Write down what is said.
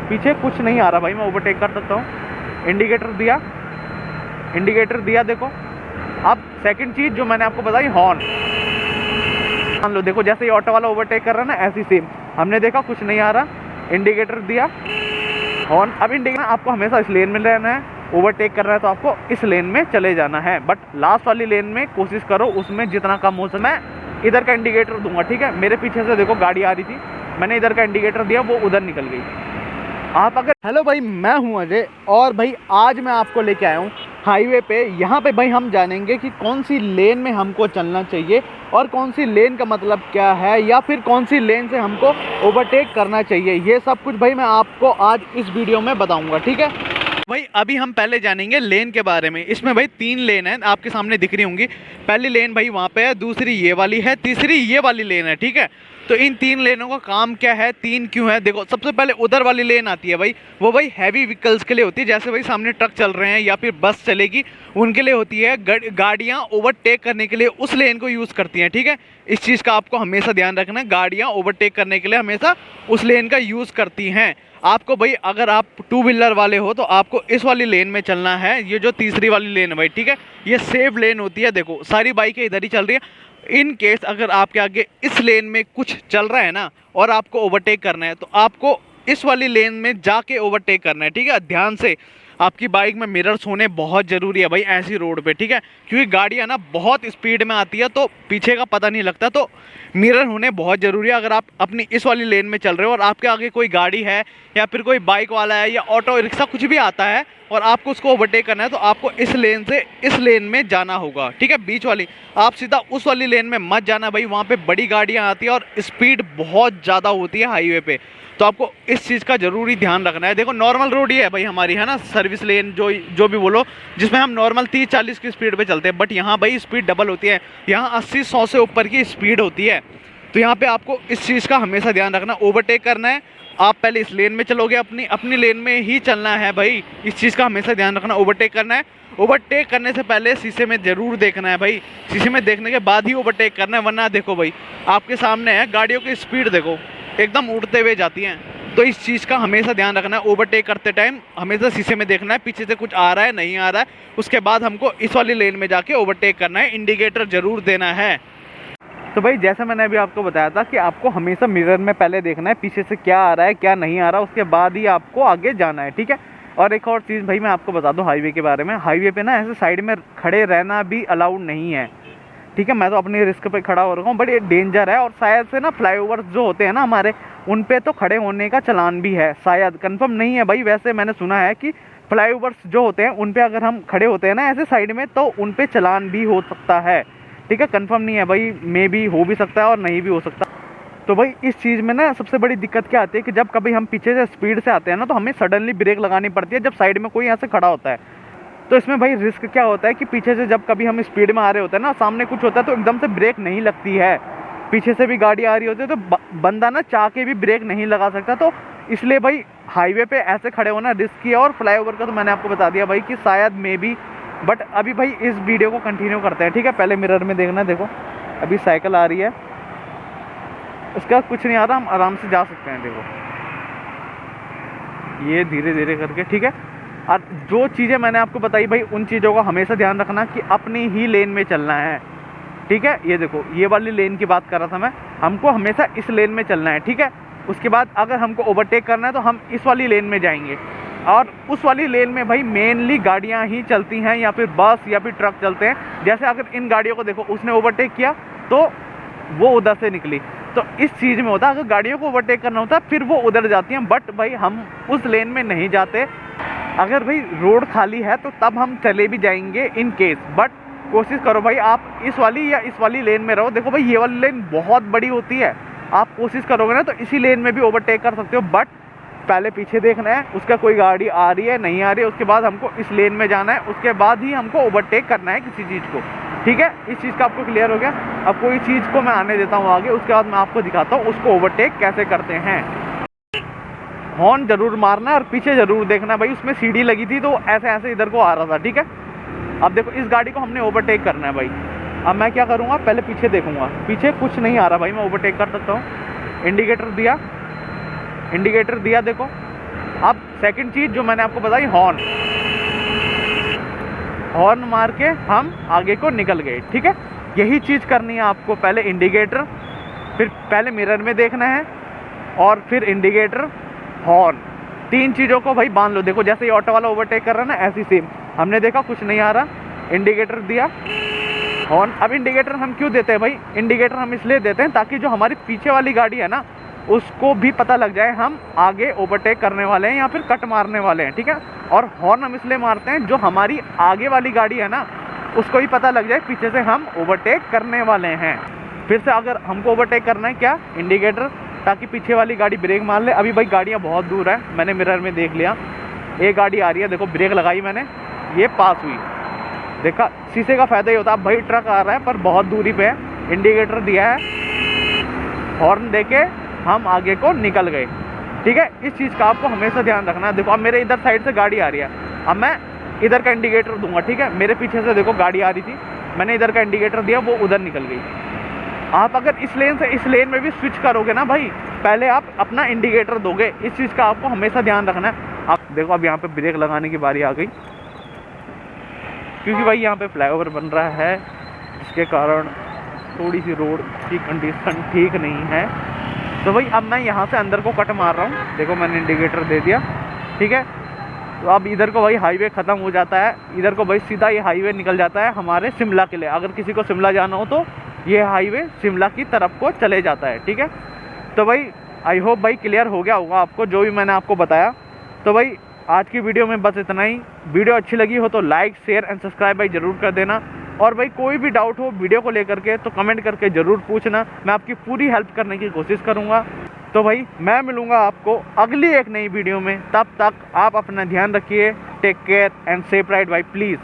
पीछे कुछ नहीं आ रहा भाई, मैं ओवरटेक कर सकता हूँ। इंडिकेटर दिया, इंडिकेटर दिया देखो। अब सेकंड चीज़ जो मैंने आपको बताई, हॉर्न मान लो। देखो जैसे ये ऑटो वाला ओवरटेक कर रहा है ना, ऐसी सेम हमने देखा कुछ नहीं आ रहा, इंडिकेटर दिया, हॉर्न। अब इंडिकेटर आपको हमेशा इस लेन में रहना है, ओवरटेक कर रहा है तो आपको इस लेन में चले जाना है, बट लास्ट वाली लेन में कोशिश करो उसमें जितना कम हो सके। मैं इधर का इंडिकेटर दूंगा, ठीक है। मेरे पीछे से देखो गाड़ी आ रही थी, मैंने इधर का इंडिकेटर दिया, वो उधर निकल गई। आप अगर हेलो भाई, मैं हूं अजय और भाई आज मैं आपको लेके आया हूं हाईवे पे। यहाँ पे भाई हम जानेंगे कि कौन सी लेन में हमको चलना चाहिए और कौन सी लेन का मतलब क्या है, या फिर कौन सी लेन से हमको ओवरटेक करना चाहिए। ये सब कुछ भाई मैं आपको आज इस वीडियो में बताऊंगा, ठीक है भाई। अभी हम पहले जानेंगे लेन के बारे में। इसमें भाई 3 लेन है, आपके सामने दिख रही होंगी। पहली लेन भाई वहाँ पे है, दूसरी ये वाली है, तीसरी ये वाली लेन है, ठीक है। तो इन 3 लेनों का काम क्या है, 3 क्यों है, देखो। सबसे पहले उधर वाली लेन आती है भाई, वो भाई हैवी व्हीकल्स के लिए होती है। जैसे भाई सामने ट्रक चल रहे हैं या फिर बस चलेगी, उनके लिए होती है। गाड़ियाँ ओवरटेक करने के लिए उस लेन को यूज़ करती हैं, ठीक है। इस चीज़ का आपको हमेशा ध्यान रखना है, गाड़ियाँ ओवरटेक करने के लिए हमेशा उस लेन का यूज़ करती हैं। आपको भाई अगर आप 2 व्हीलर वाले हो तो आपको इस वाली लेन में चलना है, ये जो तीसरी वाली लेन है भाई, ठीक है। ये सेफ लेन होती है, देखो सारी बाइकें इधर ही चल रही है। इन केस अगर आपके आगे इस लेन में कुछ चल रहा है ना और आपको ओवरटेक करना है, तो आपको इस वाली लेन में जाके ओवरटेक करना है, ठीक है। ध्यान से, आपकी बाइक में मिरर्स होने बहुत ज़रूरी है भाई ऐसी रोड पे, ठीक है। क्योंकि गाड़ियाँ ना बहुत स्पीड में आती है तो पीछे का पता नहीं लगता, तो मिरर होने बहुत ज़रूरी है। अगर आप अपनी इस वाली लेन में चल रहे हो और आपके आगे कोई गाड़ी है या फिर कोई बाइक वाला है या ऑटो रिक्शा कुछ भी आता है और आपको उसको ओवरटेक करना है, तो आपको इस लेन से इस लेन में जाना होगा, ठीक है। बीच वाली, आप सीधा उस वाली लेन में मत जाना भाई, वहाँ पे बड़ी गाड़ियाँ आती है और स्पीड बहुत ज़्यादा होती है हाईवे पे, तो आपको इस चीज़ का ज़रूरी ध्यान रखना है। देखो नॉर्मल रोड ही है भाई हमारी, है ना, सर्विस लेन जो भी बोलो, जिसमें हम नॉर्मल 30-40 की स्पीड पे चलते हैं, बट यहाँ भाई स्पीड डबल होती है। यहाँ 80-100 से ऊपर की स्पीड होती है, तो यहाँ पे आपको इस चीज़ का हमेशा ध्यान रखना। ओवरटेक करना है, आप पहले इस लेन में चलोगे, अपनी लेन में ही चलना है भाई, इस चीज़ का हमेशा ध्यान रखना। ओवरटेक करना है, ओवरटेक करने से पहले शीशे में ज़रूर देखना है भाई, शीशे में देखने के बाद ही ओवरटेक करना है, वरना देखो भाई आपके सामने है, गाड़ियों की स्पीड देखो एकदम उड़ते हुए जाती हैं। तो इस चीज़ का हमेशा ध्यान रखना है, ओवरटेक करते टाइम हमेशा शीशे में देखना है, पीछे से कुछ आ रहा है नहीं आ रहा है, उसके बाद हमको इस वाली लेन में जाके ओवरटेक करना है, इंडिकेटर ज़रूर देना है। तो भाई जैसा मैंने अभी आपको बताया था कि आपको हमेशा मिरर में पहले देखना है पीछे से क्या आ रहा है क्या नहीं आ रहा, उसके बाद ही आपको आगे जाना है, ठीक है। और एक और चीज़ भाई मैं आपको बता दूं हाईवे के बारे में, हाईवे पे ना ऐसे साइड में खड़े रहना भी अलाउड नहीं है, ठीक है। मैं तो अपनी रिस्क पे खड़ा हो रखा हूँ, बट ये डेंजर है। और शायद से ना फ्लाईओवर जो होते हैं ना हमारे, उन पे तो खड़े होने का चलान भी है, शायद, कंफर्म नहीं है भाई। वैसे मैंने सुना है कि फ्लाईओवर्स जो होते हैं उन पे अगर हम खड़े होते हैं ना ऐसे साइड में, तो उन पे चलान भी हो सकता है, ठीक है। कंफर्म नहीं है भाई, मे भी हो भी सकता है और नहीं भी हो सकता। तो भाई इस चीज़ में ना सबसे बड़ी दिक्कत क्या आती है कि जब कभी हम पीछे से स्पीड से आते हैं ना, तो हमें सडनली ब्रेक लगानी पड़ती है जब साइड में कोई ऐसे खड़ा होता है। तो इसमें भाई रिस्क क्या होता है कि पीछे से जब कभी हम स्पीड में आ रहे होते हैं ना, सामने कुछ होता है तो एकदम से ब्रेक नहीं लगती है, पीछे से भी गाड़ी आ रही होती है, तो बंदा ना चाह के भी ब्रेक नहीं लगा सकता। तो इसलिए भाई हाईवे पे ऐसे खड़े होना रिस्की है। और फ्लाईओवर का तो मैंने आपको बता दिया भाई कि शायद मे बी, बट अभी भाई इस वीडियो को कंटिन्यू करते हैं, ठीक है। पहले मिरर में देखना, देखो अभी साइकिल आ रही है, उसका कुछ नहीं आ रहा, हम आराम से जा सकते हैं, देखो ये धीरे धीरे करके, ठीक है। और जो चीज़ें मैंने आपको बताई भाई, उन चीज़ों का हमेशा ध्यान रखना कि अपनी ही लेन में चलना है, ठीक है। ये देखो ये वाली लेन की बात कर रहा था मैं, हमको हमेशा इस लेन में चलना है, ठीक है। उसके बाद अगर हमको ओवरटेक करना है तो हम इस वाली लेन में जाएंगे, और उस वाली लेन में भाई मेनली गाड़ियां ही चलती हैं या फिर बस या फिर ट्रक चलते हैं। जैसे अगर इन गाड़ियों को देखो, उसने ओवरटेक किया तो वो उधर से निकली, तो इस चीज़ में होता है अगर गाड़ियों को ओवरटेक करना होता है फिर वो उधर जाती हैं, बट भाई हम उस लेन में नहीं जाते। अगर भाई रोड खाली है तो तब हम चले भी जाएंगे इन केस, बट कोशिश करो भाई आप इस वाली या इस वाली लेन में रहो। देखो भाई ये वाली लेन बहुत बड़ी होती है, आप कोशिश करोगे ना तो इसी लेन में भी ओवरटेक कर सकते हो, बट पहले पीछे देखना है उसका कोई गाड़ी आ रही है नहीं आ रही है, उसके बाद हमको इस लेन में जाना है, उसके बाद ही हमको ओवरटेक करना है किसी चीज़ को, ठीक है। इस चीज़ का आपको क्लियर हो गया। अब कोई चीज़ को मैं आने देता हूँ आगे, उसके बाद मैं आपको दिखाता हूँ उसको ओवरटेक कैसे करते हैं। हॉर्न जरूर मारना है और पीछे जरूर देखना भाई, उसमें सीढ़ी लगी थी तो ऐसे ऐसे इधर को आ रहा था, ठीक है। अब देखो इस गाड़ी को हमने ओवरटेक करना है भाई, अब मैं क्या करूँगा, पहले पीछे देखूंगा, पीछे कुछ नहीं आ रहा भाई, मैं ओवरटेक कर सकता हूँ। इंडिकेटर दिया, इंडिकेटर दिया देखो, अब सेकंड चीज़ जो मैंने आपको बताई, हॉर्न। हॉर्न मार के हम आगे को निकल गए, ठीक है। यही चीज़ करनी है आपको। पहले इंडिकेटर, फिर पहले मिरर में देखना है, और फिर इंडिकेटर, हॉर्न, 3 चीज़ों को भाई बांध लो। देखो जैसे ही ऑटो वाला ओवरटेक कर रहा है ना, ऐसी सेम हमने देखा कुछ नहीं आ रहा, इंडिकेटर दिया, हॉर्न। अब इंडिकेटर हम क्यों देते हैं भाई? इंडिकेटर हम इसलिए देते हैं ताकि जो हमारी पीछे वाली गाड़ी है ना, उसको भी पता लग जाए हम आगे ओवरटेक करने वाले हैं या फिर कट मारने वाले हैं, ठीक है। और हॉर्न हम इसलिए मारते हैं जो हमारी आगे वाली गाड़ी है ना, उसको भी पता लग जाए पीछे से हम ओवरटेक करने वाले हैं। फिर से अगर हमको ओवरटेक करना है, क्या? इंडिकेटर, ताकि पीछे वाली गाड़ी ब्रेक मार ले। अभी भाई गाड़ियाँ बहुत दूर है, मैंने मिरर में देख लिया, एक गाड़ी आ रही है, देखो ब्रेक लगाई मैंने, ये पास हुई, देखा। शीशे का फ़ायदा ही होता है, अब भाई ट्रक आ रहा है पर बहुत दूरी पे है, इंडिकेटर दिया है, हॉर्न देके हम आगे को निकल गए, ठीक है। इस चीज़ का आपको हमेशा ध्यान रखना है। देखो अब मेरे इधर साइड से गाड़ी आ रही है, अब मैं इधर का इंडिकेटर दूंगा, ठीक है। मेरे पीछे से देखो गाड़ी आ रही थी, मैंने इधर का इंडिकेटर दिया, वो उधर निकल गई। आप अगर इस लेन से इस लेन में भी स्विच करोगे ना भाई, पहले आप अपना इंडिकेटर दोगे। इस चीज़ का आपको हमेशा ध्यान रखना है। आप देखो अब यहाँ पे ब्रेक लगाने की बारी आ गई, क्योंकि भाई यहाँ पे फ्लाईओवर बन रहा है, जिसके कारण थोड़ी सी रोड की कंडीशन ठीक नहीं है। तो भाई अब मैं यहाँ से अंदर को कट मार रहा हूँ, देखो मैंने इंडिकेटर दे दिया, ठीक है। तो अब इधर को भाई हाईवे ख़त्म हो जाता है, इधर को भाई सीधा ये हाईवे निकल जाता है हमारे शिमला के लिए। अगर किसी को शिमला जाना हो तो ये हाईवे शिमला की तरफ को चले जाता है, ठीक है। तो भाई आई होप भाई क्लियर हो गया होगा आपको जो भी मैंने आपको बताया। तो भाई आज की वीडियो में बस इतना ही। वीडियो अच्छी लगी हो तो लाइक, शेयर एंड सब्सक्राइब भाई ज़रूर कर देना। और भाई कोई भी डाउट हो वीडियो को लेकर के तो कमेंट करके ज़रूर पूछना, मैं आपकी पूरी हेल्प करने की कोशिश करूँगा। तो भाई मैं मिलूँगा आपको अगली एक नई वीडियो में, तब तक आप अपना ध्यान रखिए। Take care and safe ride भाई, प्लीज़।